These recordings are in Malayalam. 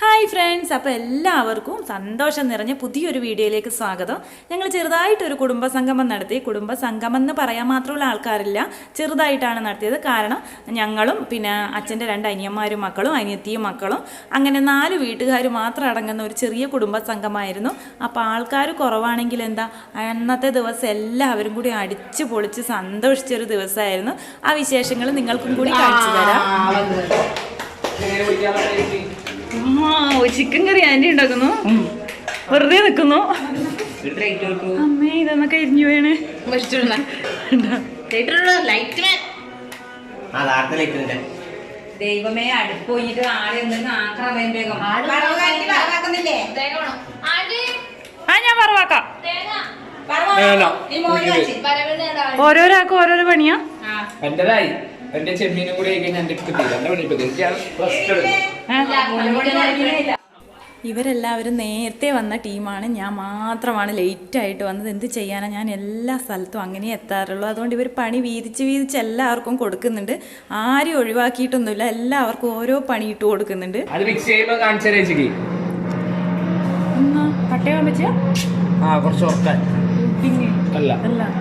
ഹായ് ഫ്രണ്ട്സ്, അപ്പോൾ എല്ലാവർക്കും സന്തോഷം നിറഞ്ഞ പുതിയൊരു വീഡിയോയിലേക്ക് സ്വാഗതം. ഞങ്ങൾ ചെറുതായിട്ടൊരു കുടുംബസംഗമം നടത്തി. കുടുംബസംഗമം എന്ന് പറയാൻ മാത്രമുള്ള ആൾക്കാരില്ല, ചെറുതായിട്ടാണ് നടത്തിയത്. കാരണം ഞങ്ങളും പിന്നെ അച്ഛൻ്റെ 2 അനിയന്മാരും മക്കളും അനിയത്തിയും മക്കളും അങ്ങനെ 4 വീട്ടുകാർ മാത്രം അടങ്ങുന്ന ഒരു ചെറിയ കുടുംബസംഗമമായിരുന്നു. അപ്പോൾ ആൾക്കാർ കുറവാണെങ്കിൽ എന്താ, അന്നത്തെ ദിവസം എല്ലാവരും കൂടി അടിച്ചു പൊളിച്ച് സന്തോഷിച്ചൊരു ദിവസമായിരുന്നു. ആ വിശേഷങ്ങൾ നിങ്ങൾക്കും കൂടി കാണിച്ചു തരാം. ചിക്കൻ കറി ആന്റി ഉണ്ടാക്കുന്നു, വെറുതെ നിൽക്കുന്നു. അമ്മേ ഇതൊന്നൊക്കെ എരിഞ്ഞു വേണേ. ദൈവമേ, അടുപ്പ് പോയിട്ട് ആടെ വേഗം. ഞാൻ പറവാക്കാം. ഓരോരാൾക്കും ഓരോരോ പണിയാ. എന്റെ ചെമ്മീനും കൂടി ഇവരെല്ലാവരും നേരത്തെ വന്ന ടീമാണ്. ഞാൻ മാത്രമാണ് ലേറ്റായിട്ട് വന്നത്. എന്ത് ചെയ്യാനാ, ഞാൻ എല്ലാ സ്ഥലത്തും അങ്ങനെ എത്താറുള്ളൂ. അതുകൊണ്ട് ഇവർ പണി വീതിച്ച് എല്ലാവർക്കും കൊടുക്കുന്നുണ്ട്. ആരും ഒഴിവാക്കിയിട്ടൊന്നുമില്ല, എല്ലാവർക്കും ഓരോ പണി ഇട്ട് കൊടുക്കുന്നുണ്ട്. പട്ടയം വെച്ചാ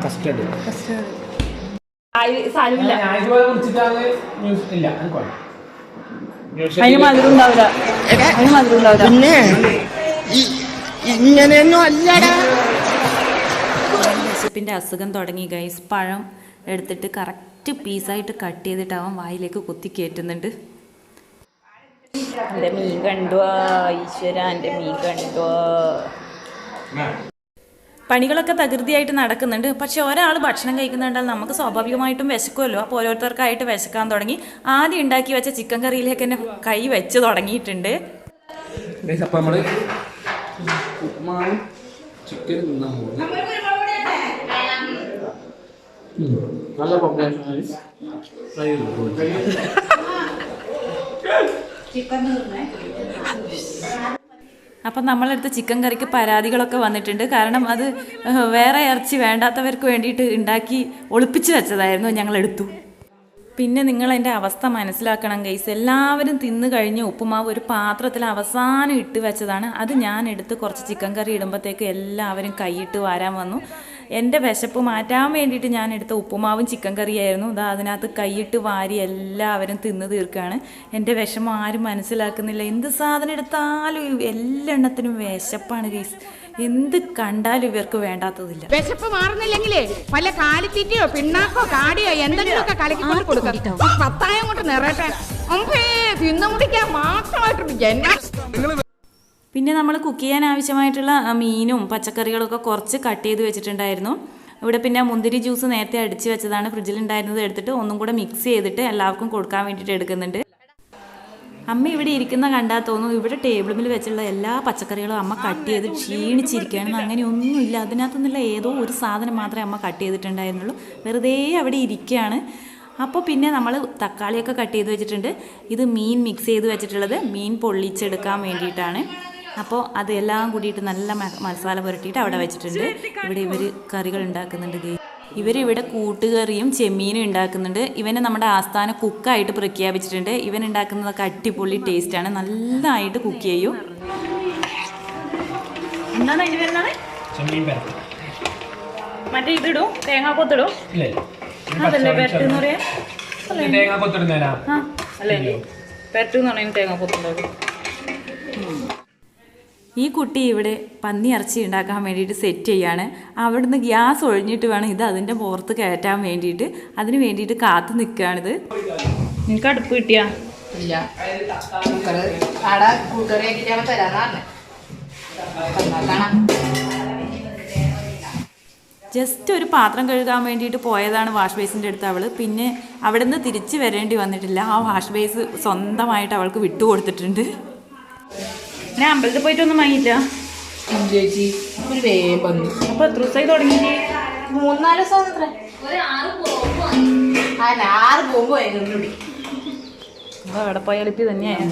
കസ്റ്റഡ് വിശപ്പിന്റെ അസുഖം തുടങ്ങി ഗൈസ്. പഴം എടുത്തിട്ട് കറക്റ്റ് പീസായിട്ട് കട്ട് ചെയ്തിട്ട് അവൻ വായിലേക്ക് കുത്തി കയറ്റുന്നുണ്ട്. എൻ്റെ മീൻ കണ്ടുവാ ഈശ്വര, എൻ്റെ മീൻ കണ്ടുവാ. പണികളൊക്കെ തകൃതിയായിട്ട് നടക്കുന്നുണ്ട്. പക്ഷെ ഒരാൾ ഭക്ഷണം കഴിക്കുന്നുണ്ടാൽ നമുക്ക് സ്വാഭാവികമായിട്ടും വിശക്കുമല്ലോ. അപ്പോൾ ഓരോരുത്തർക്കായിട്ട് വിശക്കാൻ തുടങ്ങി. ആദ്യം ഉണ്ടാക്കി വെച്ച ചിക്കൻ കറിയിലേക്ക് തന്നെ കൈ വെച്ച് തുടങ്ങിയിട്ടുണ്ട്. അപ്പം നമ്മളെടുത്ത് ചിക്കൻ കറിക്ക് പരാതികളൊക്കെ വന്നിട്ടുണ്ട്. കാരണം അത് വേറെ ഇറച്ചി വേണ്ടാത്തവർക്ക് വേണ്ടിയിട്ട് ഉണ്ടാക്കി ഒളിപ്പിച്ച് വെച്ചതായിരുന്നു, ഞങ്ങളെടുത്തു. പിന്നെ നിങ്ങൾ എൻ്റെ അവസ്ഥ മനസ്സിലാക്കണം ഗൈസ്. എല്ലാവരും തിന്നു കഴിഞ്ഞ് ഉപ്പുമാവ് ഒരു പാത്രത്തിൽ അവസാനം ഇട്ട് വെച്ചതാണ്. അത് ഞാൻ എടുത്ത് കുറച്ച് ചിക്കൻ കറി ഇടുമ്പോഴത്തേക്ക് എല്ലാവരും കൈയിട്ട് വാരാൻ വന്നു. എൻ്റെ വിശപ്പ് മാറ്റാൻ വേണ്ടിയിട്ട് ഞാൻ എടുത്ത ഉപ്പുമാവും ചിക്കൻ കറിയായിരുന്നു. ഇതാ അതിനകത്ത് കൈയിട്ട് വാരി എല്ലാവരും തിന്ന് തീർക്കുകയാണ്. എൻ്റെ വിഷമം ആരും മനസ്സിലാക്കുന്നില്ല. എന്ത് സാധനം എടുത്താലും എല്ലെണ്ണത്തിനും വിശപ്പാണ് ഗൈസ്. എന്ത് കണ്ടാലും ഇവർക്ക് വേണ്ടാത്തതില്ല. വിശപ്പ് മാറുന്നില്ലെങ്കിലേ വല്ല കാലിത്തീറ്റയോ പിണ്ണാക്കോ കാടിയോ എന്തെങ്കിലുമൊക്കെ കലക്കിക്കൊണ്ട് കൊടുക്കാം. 10 കൊണ്ട് നിറയട്ടെ. തിന്നു മുടിക്കാൻ മാത്രമായിട്ട്. പിന്നെ നമ്മൾ കുക്ക് ചെയ്യാൻ ആവശ്യമായിട്ടുള്ള മീനും പച്ചക്കറികളൊക്കെ കുറച്ച് കട്ട് ചെയ്ത് വെച്ചിട്ടുണ്ടായിരുന്നു. ഇവിടെ പിന്നെ മുന്തിരി ജ്യൂസ് നേരത്തെ അടിച്ച് വെച്ചതാണ്, ഫ്രിഡ്ജിലുണ്ടായിരുന്നത് എടുത്തിട്ട് ഒന്നും കൂടെ മിക്സ് ചെയ്തിട്ട് എല്ലാവർക്കും കൊടുക്കാൻ വേണ്ടിയിട്ട് എടുക്കുന്നുണ്ട്. അമ്മ ഇവിടെ ഇരിക്കുന്ന കണ്ടാൽ തോന്നും ഇവിടെ ടേബിളിൽ വെച്ചുള്ള എല്ലാ പച്ചക്കറികളും അമ്മ കട്ട് ചെയ്ത് ക്ഷീണിച്ചിരിക്കുകയാണെന്ന്. അങ്ങനെയൊന്നുമില്ല. അതിനകത്തുനിന്നുള്ള ഏതോ ഒരു സാധനം മാത്രമേ അമ്മ കട്ട് ചെയ്തിട്ടുണ്ടായിരുന്നുള്ളൂ. വെറുതെ അവിടെ ഇരിക്കുകയാണ്. അപ്പോൾ പിന്നെ നമ്മൾ തക്കാളിയൊക്കെ കട്ട് ചെയ്ത് വെച്ചിട്ടുണ്ട്. ഇത് മീൻ മിക്സ് ചെയ്ത് വെച്ചിട്ടുള്ളത് മീൻ പൊള്ളിച്ചെടുക്കാൻ വേണ്ടിയിട്ടാണ്. അപ്പോൾ അതെല്ലാം കൂടിയിട്ട് നല്ല മസാല പുരട്ടിയിട്ട് അവിടെ വെച്ചിട്ടുണ്ട്. ഇവിടെ ഇവർ കറികൾ ഉണ്ടാക്കുന്നുണ്ട്. ഇവരിവിടെ കൂട്ടുകറിയും ചെമ്മീനും ഉണ്ടാക്കുന്നുണ്ട്. ഇവനെ നമ്മുടെ ആസ്ഥാന കുക്കായിട്ട് പ്രഖ്യാപിച്ചിട്ടുണ്ട്. ഇവൻ ഉണ്ടാക്കുന്നതൊക്കെ അടിപൊളി ടേസ്റ്റാണ്. നന്നായിട്ട് കുക്ക് ചെയ്യും. എന്താണ് അതിന് വരുന്നത്? മറ്റേ ഇതിടും, തേങ്ങാക്കൊത്തിടും. അതല്ലേ പെരട്ടെന്ന് പറയാ? അല്ലേ പെരട്ടെന്ന് പറഞ്ഞാൽ തേങ്ങാക്കൊത്തുണ്ടാകും. ഈ കുട്ടി ഇവിടെ പന്നി ഇറച്ചി ഉണ്ടാക്കാൻ വേണ്ടിയിട്ട് സെറ്റ് ചെയ്യാണ്. അവിടുന്ന് ഗ്യാസ് ഒഴിഞ്ഞിട്ട് വേണം ഇത് അതിൻ്റെ പുറത്ത് കയറ്റാൻ വേണ്ടിയിട്ട്. അതിന് വേണ്ടിയിട്ട് കാത്തു നിൽക്കുകയാണിത്. നിങ്ങൾക്ക് അടുപ്പ് കിട്ടിയാ? ഇല്ല. ജസ്റ്റ് ഒരു പാത്രം കഴുകാൻ വേണ്ടിയിട്ട് പോയതാണ് വാഷ് ബേസിൻ്റെ അടുത്ത് അവൾ. പിന്നെ അവിടെ നിന്ന് തിരിച്ച് വരേണ്ടി വന്നിട്ടില്ല. ആ വാഷ് ബേസ് സ്വന്തമായിട്ട് അവൾക്ക് വിട്ടുകൊടുത്തിട്ടുണ്ട്. ഞാൻ അമ്പലത്തിൽ പോയിട്ടൊന്നും വാങ്ങിയില്ല ചേച്ചി. ഒരു വേഗം വന്നു. അപ്പോൾ എത്ര ദിവസമായി തുടങ്ങിയിട്ട്? 3-4 ദിവസം. 6 പോകുമ്പോ അവിടെ പോയാലിപ്പി തന്നെയാണ്.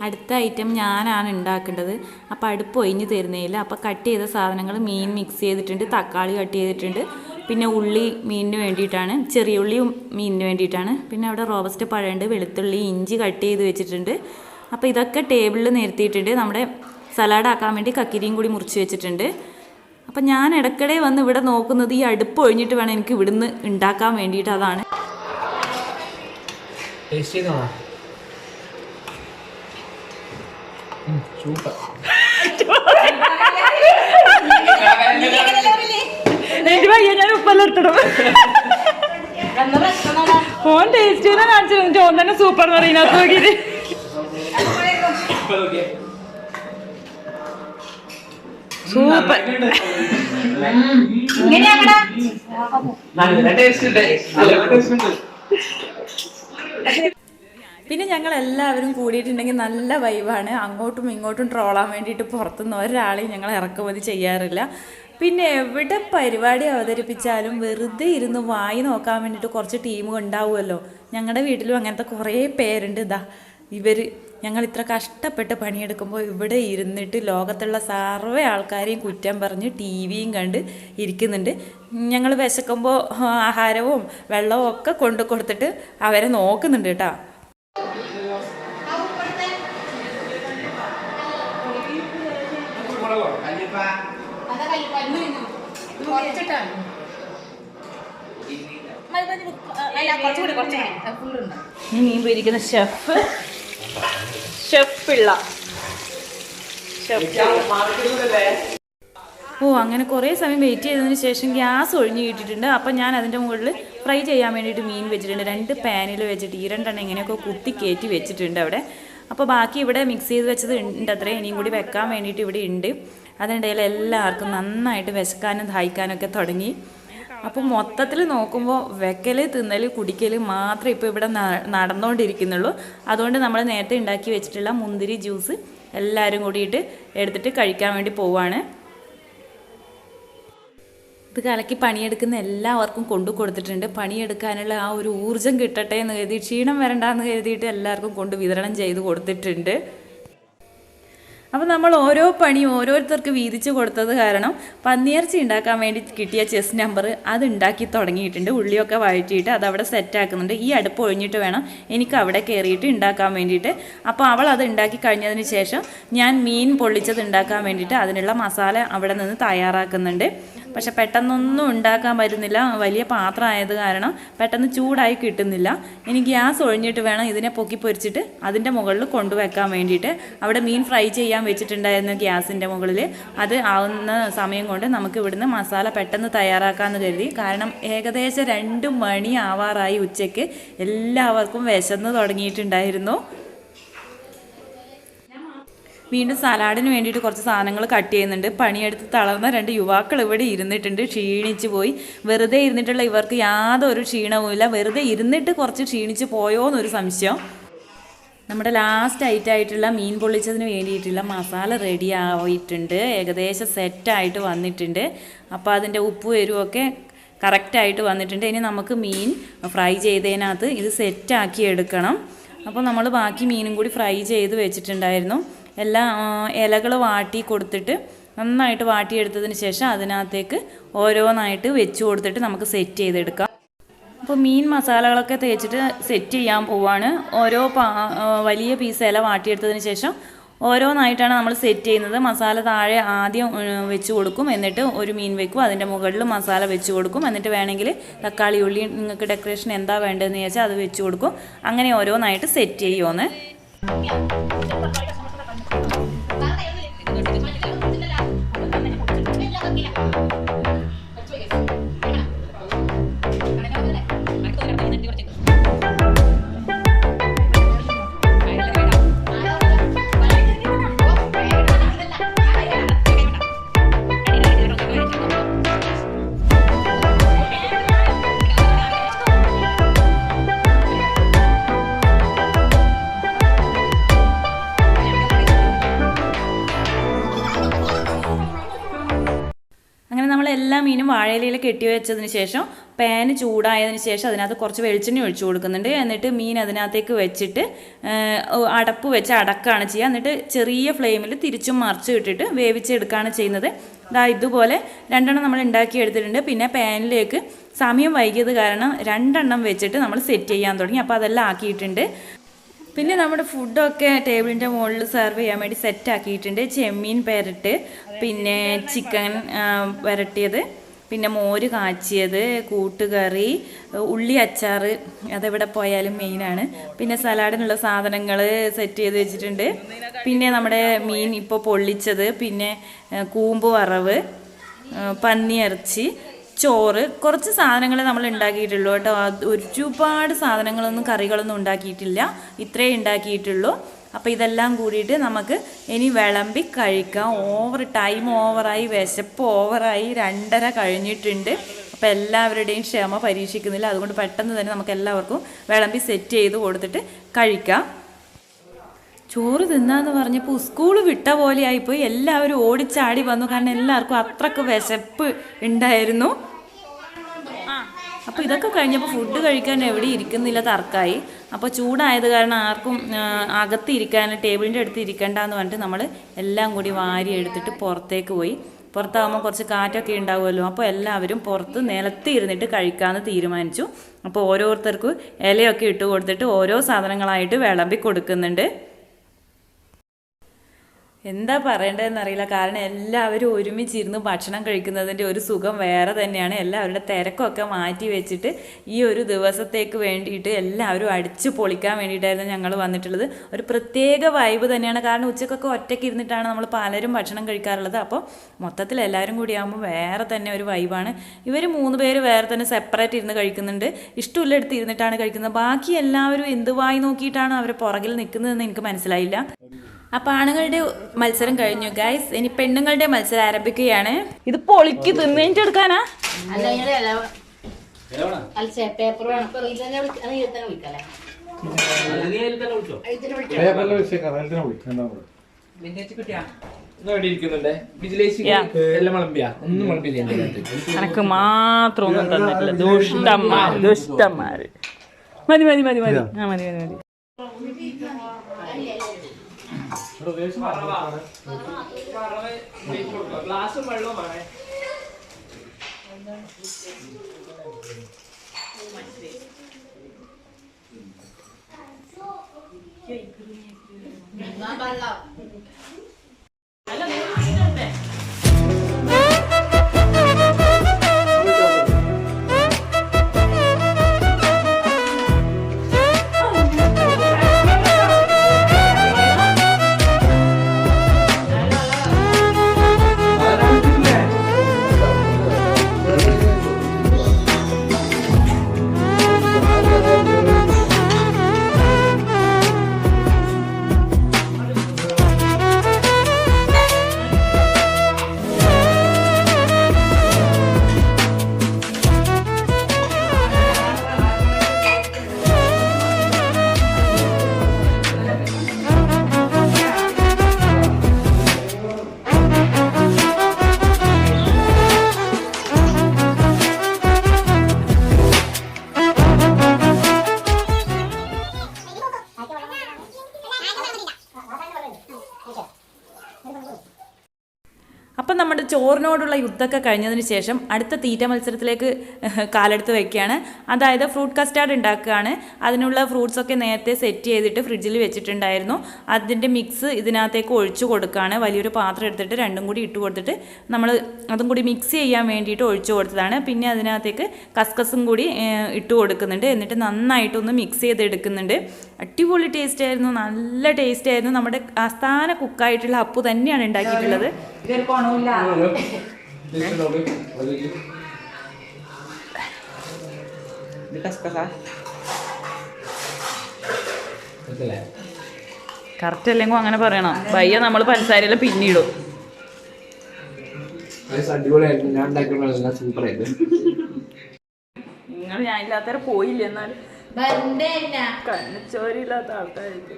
അടുത്ത ഐറ്റം ഞാനാണ് ഉണ്ടാക്കേണ്ടത്. അപ്പോൾ അടുപ്പ് ഒഴിഞ്ഞ് തരുന്നില്ല. അപ്പോൾ കട്ട് ചെയ്ത സാധനങ്ങൾ മീൻ മിക്സ് ചെയ്തിട്ടുണ്ട്, തക്കാളി കട്ട് ചെയ്തിട്ടുണ്ട്, പിന്നെ ഉള്ളി മീനിന് വേണ്ടിയിട്ടാണ്, ചെറിയ ഉള്ളിയും മീനിന് വേണ്ടിയിട്ടാണ്. പിന്നെ അവിടെ റോബസ്റ്റ് പഴമുണ്ട്, വെളുത്തുള്ളി, ഇഞ്ചി കട്ട് ചെയ്ത് വെച്ചിട്ടുണ്ട്. അപ്പോൾ ഇതൊക്കെ ടേബിളിൽ നിരത്തിയിട്ടുണ്ട്. നമ്മുടെ സലാഡ് ആക്കാൻ വേണ്ടി കക്കിരിയും കൂടി മുറിച്ച് വെച്ചിട്ടുണ്ട്. അപ്പം ഞാൻ ഇടയ്ക്കിടെ വന്ന് ഇവിടെ നോക്കുന്നത് ഈ അടുപ്പ് ഒഴിഞ്ഞിട്ട് വേണം എനിക്ക് ഇവിടുന്ന് ഉണ്ടാക്കാൻ വേണ്ടിയിട്ട്. അതാണ് ഞാൻ ഉപ്പെല്ലാം എടുത്തിടും. ഓൻ ടേസ്റ്റ് ചെയ്താൽ കാണിച്ചു ഓൻ തന്നെ സൂപ്പർ എന്ന് പറയുന്നത് നോക്കിയിട്ട്. സൂപ്പർ. പിന്നെ ഞങ്ങൾ എല്ലാവരും കൂടിയിട്ടുണ്ടെങ്കിൽ നല്ല വൈബാണ്. അങ്ങോട്ടും ഇങ്ങോട്ടും ട്രോളാൻ വേണ്ടിയിട്ട് പുറത്തുനിന്ന് ഒരാളെയും ഞങ്ങൾ ഇറക്കുമതി ചെയ്യാറില്ല. പിന്നെ എവിടെ പരിപാടി അവതരിപ്പിച്ചാലും വെറുതെ ഇരുന്ന് വായി നോക്കാൻ വേണ്ടിയിട്ട് കുറച്ച് ടീം ഉണ്ടാവുമല്ലോ. ഞങ്ങളുടെ വീട്ടിലും അങ്ങനത്തെ കുറേ പേരുണ്ട്. ഇവർ ഞങ്ങൾ ഇത്ര കഷ്ടപ്പെട്ട് പണിയെടുക്കുമ്പോൾ ഇവിടെ ഇരുന്നിട്ട് ലോകത്തുള്ള സർവ്വ ആൾക്കാരെയും കുറ്റം പറഞ്ഞ് ടി വിയും കണ്ട് ഇരിക്കുന്നുണ്ട്. ഞങ്ങൾ വിശക്കുമ്പോൾ ആഹാരവും വെള്ളവും ഒക്കെ കൊണ്ടു കൊടുത്തിട്ട് അവരെ നോക്കുന്നുണ്ട് കേട്ടോ. മീൻ പൊരിക്കുന്ന ഷെഫ് പിള്ള. അങ്ങനെ കുറേ സമയം വെയിറ്റ് ചെയ്തതിന് ശേഷം ഗ്യാസ് ഒഴിഞ്ഞ് കിട്ടിയിട്ടുണ്ട്. അപ്പം ഞാൻ അതിൻ്റെ മുകളിൽ ഫ്രൈ ചെയ്യാൻ വേണ്ടിയിട്ട് മീൻ വെച്ചിട്ടുണ്ട്. 2 പാനിൽ വെച്ചിട്ട് ഈ 2 ഇങ്ങനെയൊക്കെ കുത്തി കയറ്റി വെച്ചിട്ടുണ്ട് അവിടെ. അപ്പോൾ ബാക്കി ഇവിടെ മിക്സ് ചെയ്ത് വെച്ചത് ഉണ്ട് അത്രേ, ഇനിയും കൂടി വെക്കാൻ വേണ്ടിയിട്ട് ഇവിടെ ഉണ്ട്. അതിനിടയിൽ എല്ലാവർക്കും നന്നായിട്ട് വിശക്കാനും ദാഹിക്കാനൊക്കെ തുടങ്ങി. അപ്പോൾ മൊത്തത്തിൽ നോക്കുമ്പോൾ വെക്കൽ, തിന്നൽ, കുടിക്കൽ മാത്രമേ ഇപ്പോൾ ഇവിടെ നടന്നുകൊണ്ടിരിക്കുന്നുള്ളൂ. അതുകൊണ്ട് നമ്മൾ നേരത്തെ ഉണ്ടാക്കി വെച്ചിട്ടുള്ള മുന്തിരി ജ്യൂസ് എല്ലാവരും കൂടിയിട്ട് എടുത്തിട്ട് കഴിക്കാൻ വേണ്ടി പോവാണ്. ഇത് കലക്കി പണിയെടുക്കുന്ന എല്ലാവർക്കും കൊണ്ടു കൊടുത്തിട്ടുണ്ട്. പണിയെടുക്കാനുള്ള ആ ഒരു ഊർജ്ജം കിട്ടട്ടെ എന്ന് കരുതി, ക്ഷീണം വരണ്ടെന്ന് കരുതിയിട്ട് എല്ലാവർക്കും കൊണ്ട് വിതരണം ചെയ്ത് കൊടുത്തിട്ടുണ്ട്. അപ്പോൾ നമ്മൾ ഓരോ പണിയും ഓരോരുത്തർക്ക് വീതിച്ച് കൊടുത്തത് കാരണം പന്നിയിറച്ചി ഉണ്ടാക്കാൻ വേണ്ടി കിട്ടിയ ചെസ് നമ്പർ അത് ഉണ്ടാക്കി തുടങ്ങിയിട്ടുണ്ട്. ഉള്ളിയൊക്കെ വഴറ്റിയിട്ട് അതവിടെ സെറ്റാക്കുന്നുണ്ട്. ഈ അടുപ്പ് ഒഴിഞ്ഞിട്ട് വേണം എനിക്ക് അവിടെ കയറിയിട്ട് ഉണ്ടാക്കാൻ വേണ്ടിയിട്ട്. അപ്പോൾ അവൾ അത് ഉണ്ടാക്കി കഴിഞ്ഞതിന് ശേഷം ഞാൻ മീൻ പൊള്ളിച്ചത് ഉണ്ടാക്കാൻ വേണ്ടിയിട്ട് അതിനുള്ള മസാല അവിടെ നിന്ന് തയ്യാറാക്കുന്നുണ്ട്. പക്ഷെ പെട്ടെന്നൊന്നും ഉണ്ടാക്കാൻ പറ്റുന്നില്ല, വലിയ പാത്രം ആയത് കാരണം പെട്ടെന്ന് ചൂടായി കിട്ടുന്നില്ല. ഇനി ഗ്യാസ് ഒഴിഞ്ഞിട്ട് വേണം ഇതിനെ പൊക്കി പൊരിച്ചിട്ട് അതിൻ്റെ മുകളിൽ കൊണ്ടുവെക്കാൻ വേണ്ടിയിട്ട്. അവിടെ മീൻ ഫ്രൈ ചെയ്യാൻ വെച്ചിട്ടുണ്ടായിരുന്നു ഗ്യാസിൻ്റെ മുകളിൽ. അത് ആവുന്ന സമയം കൊണ്ട് നമുക്ക് ഇവിടുന്ന് മസാല പെട്ടെന്ന് തയ്യാറാക്കാമെന്ന് കരുതി. കാരണം ഏകദേശം 2 മണി ആവാറായി ഉച്ചയ്ക്ക്. എല്ലാവർക്കും വിശന്ന് തുടങ്ങിയിട്ടുണ്ടായിരുന്നു. വീണ്ടും സലാഡിന് വേണ്ടിയിട്ട് കുറച്ച് സാധനങ്ങൾ കട്ട് ചെയ്യുന്നുണ്ട്. പണിയെടുത്ത് തളർന്ന 2 യുവാക്കൾ ഇവിടെ ഇരുന്നിട്ടുണ്ട്, ക്ഷീണിച്ച് പോയി. വെറുതെ ഇരുന്നിട്ടുള്ള ഇവർക്ക് യാതൊരു ക്ഷീണവുമില്ല. വെറുതെ ഇരുന്നിട്ട് കുറച്ച് ക്ഷീണിച്ച് പോയോ എന്നൊരു സംശയം. നമ്മുടെ ലാസ്റ്റ് ഐറ്റമായിട്ടുള്ള മീൻ പൊള്ളിച്ചതിന് വേണ്ടിയിട്ടുള്ള മസാല റെഡി ആയിട്ടുണ്ട്, ഏകദേശം സെറ്റായിട്ട് വന്നിട്ടുണ്ട്. അപ്പോൾ അതിൻ്റെ ഉപ്പും എരിവൊക്കെ കറക്റ്റായിട്ട് വന്നിട്ടുണ്ട്. ഇനി നമുക്ക് മീൻ ഫ്രൈ ചെയ്തതിനകത്ത് ഇത് സെറ്റാക്കി എടുക്കണം. അപ്പോൾ നമ്മൾ ബാക്കി മീനും കൂടി ഫ്രൈ ചെയ്ത് വെച്ചിട്ടുണ്ടായിരുന്നു. എല്ലാ ഇലകൾ വാട്ടി കൊടുത്തിട്ട് നന്നായിട്ട് വാട്ടിയെടുത്തതിന് ശേഷം അതിനകത്തേക്ക് ഓരോന്നായിട്ട് വെച്ച് കൊടുത്തിട്ട് നമുക്ക് സെറ്റ് ചെയ്തെടുക്കാം. അപ്പോൾ മീൻ മസാലകളൊക്കെ തേച്ചിട്ട് സെറ്റ് ചെയ്യാൻ പോവാണ്. ഓരോ വലിയ പീസ് ഇല വാട്ടിയെടുത്തതിന് ശേഷം ഓരോന്നായിട്ടാണ് നമ്മൾ സെറ്റ് ചെയ്യുന്നത്. മസാല താഴെ ആദ്യം വെച്ച് കൊടുക്കും, എന്നിട്ട് ഒരു മീൻ വെക്കും, അതിൻ്റെ മുകളിൽ മസാല വെച്ച് കൊടുക്കും, എന്നിട്ട് വേണമെങ്കിൽ തക്കാളി, ഉള്ളി നിങ്ങൾക്ക് ഡെക്കറേഷൻ എന്താ വേണ്ടതെന്ന് ചോദിച്ചാൽ അത് വെച്ച് കൊടുക്കും. അങ്ങനെ ഓരോന്നായിട്ട് സെറ്റ് ചെയ്യുമെന്ന്. മീനും വാഴയിലയിൽ കെട്ടി വെച്ചതിന് ശേഷം പാന് ചൂടായതിന് ശേഷം അതിനകത്ത് കുറച്ച് വെളിച്ചെണ്ണ ഒഴിച്ചു കൊടുക്കുന്നുണ്ട്. എന്നിട്ട് മീൻ അതിനകത്തേക്ക് വെച്ചിട്ട് അടപ്പ് വെച്ച് അടക്കുകയാണ് ചെയ്യുക. എന്നിട്ട് ചെറിയ ഫ്ലെയിമിൽ തിരിച്ചും മറിച്ചും ഇട്ടിട്ട് വേവിച്ചെടുക്കുകയാണ് ചെയ്യുന്നത്. ഇതുപോലെ 2 എണ്ണം നമ്മൾ ഉണ്ടാക്കി എടുത്തിട്ടുണ്ട്. പിന്നെ പാനിലേക്ക് സമയം വൈകിയത് കാരണം 2 എണ്ണം വെച്ചിട്ട് നമ്മൾ സെറ്റ് ചെയ്യാൻ തുടങ്ങി. അപ്പോൾ അതെല്ലാം ആക്കിയിട്ടുണ്ട്. പിന്നെ നമ്മുടെ ഫുഡൊക്കെ ടേബിളിൻ്റെ മുകളിൽ സെർവ് ചെയ്യാൻ വേണ്ടി സെറ്റ് ആക്കിയിട്ടുണ്ട്. ചെമ്മീൻ പെരട്ട്, പിന്നെ ചിക്കൻ വരട്ടിയത്, പിന്നെ മോര് കാച്ചിയത്, കൂട്ടുകറി, ഉള്ളി അച്ചാർ, അതെവിടെ പോയാലും മെയിനാണ്. പിന്നെ സലാഡിനുള്ള സാധനങ്ങൾ സെറ്റ് ചെയ്ത് വെച്ചിട്ടുണ്ട്. പിന്നെ നമ്മുടെ മീൻ ഇപ്പോൾ പൊള്ളിച്ചത്, പിന്നെ കൂമ്പ് വറവ്, പന്നിയിറച്ചി, ചോറ്, കുറച്ച് സാധനങ്ങൾ നമ്മൾ ഉണ്ടാക്കിയിട്ടുള്ളൂ കേട്ടോ. ഒരുപാട് സാധനങ്ങളൊന്നും കറികളൊന്നും ഉണ്ടാക്കിയിട്ടില്ല, ഇത്രേ ഉണ്ടാക്കിയിട്ടുള്ളൂ. അപ്പോൾ ഇതെല്ലാം കൂടിയിട്ട് നമുക്ക് ഇനി വിളമ്പി കഴിക്കാം. ടൈം ഓവറായി, വിശപ്പ് ഓവറായി, 2:30 കഴിഞ്ഞിട്ടുണ്ട്. അപ്പോൾ എല്ലാവരുടെയും ക്ഷമ പരീക്ഷിക്കുന്നില്ല. അതുകൊണ്ട് പെട്ടെന്ന് തന്നെ നമുക്ക് എല്ലാവർക്കും വിളമ്പി സെറ്റ് ചെയ്ത് കൊടുത്തിട്ട് കഴിക്കാം. ചോറ് തിന്നാന്ന് പറഞ്ഞപ്പോൾ സ്കൂൾ വിട്ട പോലെ ആയിപ്പോയി. എല്ലാവരും ഓടിച്ചാടി വന്നു, കാരണം എല്ലാവർക്കും അത്രക്ക് വിശപ്പ് ഉണ്ടായിരുന്നു. അപ്പോൾ ഇതൊക്കെ കഴിഞ്ഞപ്പോൾ ഫുഡ് കഴിക്കാൻ എവിടെ ഇരിക്കുന്നില്ല, തർക്കമായി. അപ്പോൾ ചൂടായത് കാരണം ആർക്കും അകത്ത് ഇരിക്കാൻ, ടേബിളിൻ്റെ അടുത്ത് ഇരിക്കണ്ടെന്ന് പറഞ്ഞിട്ട് നമ്മൾ എല്ലാം കൂടി വാരി എടുത്തിട്ട് പുറത്തേക്ക് പോയി. പുറത്താകുമ്പോൾ കുറച്ച് കാറ്റൊക്കെ ഉണ്ടാവുമല്ലോ. അപ്പോൾ എല്ലാവരും പുറത്ത് നിലത്ത് ഇരുന്നിട്ട് കഴിക്കാമെന്ന് തീരുമാനിച്ചു. അപ്പോൾ ഓരോരുത്തർക്കും ഇലയൊക്കെ ഇട്ട് കൊടുത്തിട്ട് ഓരോ സാധനങ്ങളായിട്ട് വിളമ്പി കൊടുക്കുന്നുണ്ട്. എന്താ പറയേണ്ടതെന്ന് അറിയില്ല, കാരണം എല്ലാവരും ഒരുമിച്ചിരുന്ന് ഭക്ഷണം കഴിക്കുന്നതിൻ്റെ ഒരു സുഖം വേറെ തന്നെയാണ്. എല്ലാവരുടെ തിരക്കൊക്കെ മാറ്റി വെച്ചിട്ട് ഈ ഒരു ദിവസത്തേക്ക് വേണ്ടിയിട്ട് എല്ലാവരും അടിച്ചു പൊളിക്കാൻ വേണ്ടിയിട്ടായിരുന്നു ഞങ്ങൾ വന്നിട്ടുള്ളത്. ഒരു പ്രത്യേക വൈബ് തന്നെയാണ്, കാരണം ഉച്ചക്കൊക്കെ ഒറ്റയ്ക്ക് ഇരുന്നിട്ടാണ് നമ്മൾ പലരും ഭക്ഷണം കഴിക്കാറുള്ളത്. അപ്പോൾ മൊത്തത്തിൽ എല്ലാവരും കൂടി ആകുമ്പോൾ വേറെ തന്നെ ഒരു വൈബാണ്. ഇവർ 3 പേര് വേറെ തന്നെ സെപ്പറേറ്റ് ഇരുന്ന് കഴിക്കുന്നുണ്ട്, ഇഷ്ടമുള്ളിടത്ത് ഇരുന്നിട്ടാണ് കഴിക്കുന്നത്. ബാക്കി എല്ലാവരും എന്ത് വായി നോക്കിയിട്ടാണ് അവർ പുറകിൽ നിൽക്കുന്നതെന്ന് എനിക്ക് മനസ്സിലായില്ല. അപ്പോൾ ആണുങ്ങളുടെ മത്സരം കഴിഞ്ഞു ഗൈസ്, ഇനി പെണ്ണുങ്ങളുടെ മത്സരം ആരംഭിക്കുകയാണ്. ഇത് പൊളിക്ക് തിന്നേറ്റ് എടുക്കാനാ? എനക്ക് മാത്രം ഒന്നും തന്നിട്ടില്ല. ദുഷ്ടന്മാര്. മതി മതി മതി മതി ആ മതി മതി മതി. ഗ്ലാസും വെള്ളവുമാണ്. അപ്പം നമ്മുടെ ചോറിനോടുള്ള യുദ്ധമൊക്കെ കഴിഞ്ഞതിന് ശേഷം അടുത്ത തീറ്റ മത്സരത്തിലേക്ക് കാലെടുത്ത് വയ്ക്കുകയാണ്. അതായത് ഫ്രൂട്ട് കസ്റ്റാർഡ് ഉണ്ടാക്കുകയാണ്. അതിനുള്ള ഫ്രൂട്ട്സൊക്കെ നേരത്തെ സെറ്റ് ചെയ്തിട്ട് ഫ്രിഡ്ജിൽ വെച്ചിട്ടുണ്ടായിരുന്നു. അതിൻ്റെ മിക്സ് ഇതിനകത്തേക്ക് ഒഴിച്ചു കൊടുക്കുകയാണ്. വലിയൊരു പാത്രം എടുത്തിട്ട് രണ്ടും കൂടി ഇട്ട് കൊടുത്തിട്ട് നമ്മൾ അതും കൂടി മിക്സ് ചെയ്യാൻ വേണ്ടിയിട്ട് ഒഴിച്ചു കൊടുത്തതാണ്. പിന്നെ അതിനകത്തേക്ക് കസ്കസും കൂടി ഇട്ട് കൊടുക്കുന്നുണ്ട്. എന്നിട്ട് നന്നായിട്ടൊന്ന് മിക്സ് ചെയ്തെടുക്കുന്നുണ്ട്. അടിപൊളി ടേസ്റ്റ് ആയിരുന്നു, നല്ല ടേസ്റ്റ് ആയിരുന്നു. നമ്മുടെ ആസ്ഥാന കുക്കായിട്ടുള്ള അപ്പു തന്നെയാണ് ഉണ്ടാക്കിയിട്ടുള്ളത്. കറക്റ്റ് അല്ലെങ്കിൽ അങ്ങനെ പറയണം. പയ്യ നമ്മൾ പഞ്ചസാരയെല്ലാം പിന്നീടും. നിങ്ങൾ ഞാൻ ഇല്ലാത്തവരെ പോയില്ല, എന്നാലും കണ്ണച്ചോരില്ലാത്ത ആൾക്കാർക്ക്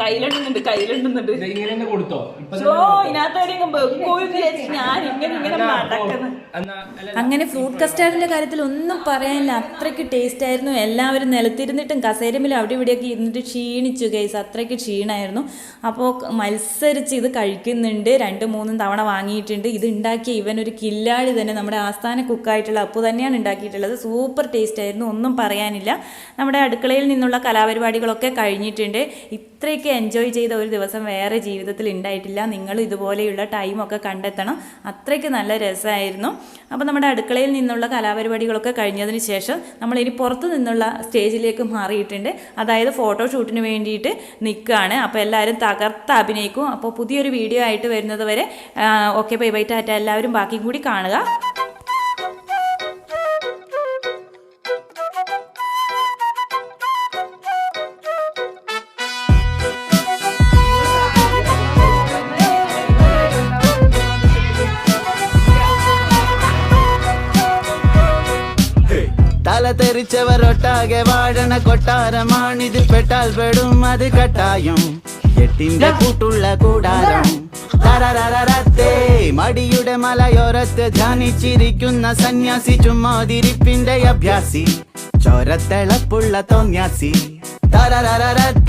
കയ്യിലുണ്ടുന്നുണ്ട് കയ്യിലുണ്ടുന്നുണ്ട് ഇത് ഇങ്ങനെ തന്നെ കൊടുത്തോ ഇപ്പൊ ഞാൻ ഇങ്ങനെ നടക്കുന്നു. എന്നാ അല്ല അങ്ങനെ ഫ്രൂട്ട് കസ്റ്റാർഡിന്റെ കാര്യത്തിൽ ഒന്നും പറയാനില്ല, അത്രയ്ക്ക് ടേസ്റ്റ് ആയിരുന്നു. എല്ലാവരും നിലത്തിരുന്നിട്ടും കസേരമിലും അവിടെ ഇവിടെയൊക്കെ ഇരുന്നിട്ട് ക്ഷീണിച്ചു ഗൈസ്, അത്രയ്ക്ക് ക്ഷീണമായിരുന്നു. അപ്പോൾ മത്സരിച്ച് ഇത് കഴിക്കുന്നുണ്ട്, 2-3 തവണ വാങ്ങിയിട്ടുണ്ട്. ഇത് ഉണ്ടാക്കിയ ഇവനൊരു കില്ലാടി തന്നെ, നമ്മുടെ ആസ്ഥാന കുക്കായിട്ടുള്ള അപ്പു തന്നെയാണ് ഉണ്ടാക്കിയിട്ടുള്ളത്. സൂപ്പർ ടേസ്റ്റ് ആയിരുന്നു, ഒന്നും പറയാനില്ല. നമ്മുടെ അടുക്കളയിൽ നിന്നുള്ള കലാപരിപാടികളൊക്കെ കഴിഞ്ഞിട്ടുണ്ട്. ഇത്രയൊക്കെ എൻജോയ് ചെയ്ത ഒരു ദിവസം വേറെ ജീവിതത്തിൽ ഉണ്ടായിട്ടില്ല. നിങ്ങൾ ഇതുപോലെയുള്ള ടൈമൊക്കെ കണ്ടെത്തണം, അത്രയ്ക്ക് നല്ല രസമായിരുന്നു. അപ്പോൾ നമ്മുടെ അടുക്കളയിൽ നിന്നുള്ള കലാപരിപാടികളൊക്കെ കഴിഞ്ഞതിന് ശേഷം നമ്മളിനി പുറത്തു നിന്നുള്ള സ്റ്റേജിലേക്ക് മാറിയിട്ടുണ്ട്. അതായത് ഫോട്ടോഷൂട്ടിന് വേണ്ടിയിട്ട് നിൽക്കുകയാണ്. അപ്പോൾ എല്ലാവരും തകർത്ത് അഭിനയിക്കും. അപ്പോൾ പുതിയൊരു വീഡിയോ ആയിട്ട് വരുന്നത് വരെ ഓക്കെ, ബൈ ബൈ, ടാറ്റ. എല്ലാവരും ബാക്കിയും കൂടി കാണുക. തല തെറിച്ചവരൊട്ടാകെ വാഴണ കൊട്ടാരമാണിത്, പെട്ടാൽ പെടും അത് കട്ടായും. എട്ടിന്റെ കൂട്ടുള്ള കൂടാരം തരരരരത്തേ, മടിയുടെ മലയോരത്ത് ധ്യാനിച്ചിരിക്കുന്ന സന്യാസി, ചുമ്മാതിരിപ്പിന്റെ അഭ്യാസി, ചോരത്തിളപ്പുള്ള തോന്യാസി. തരരരരത്തേ.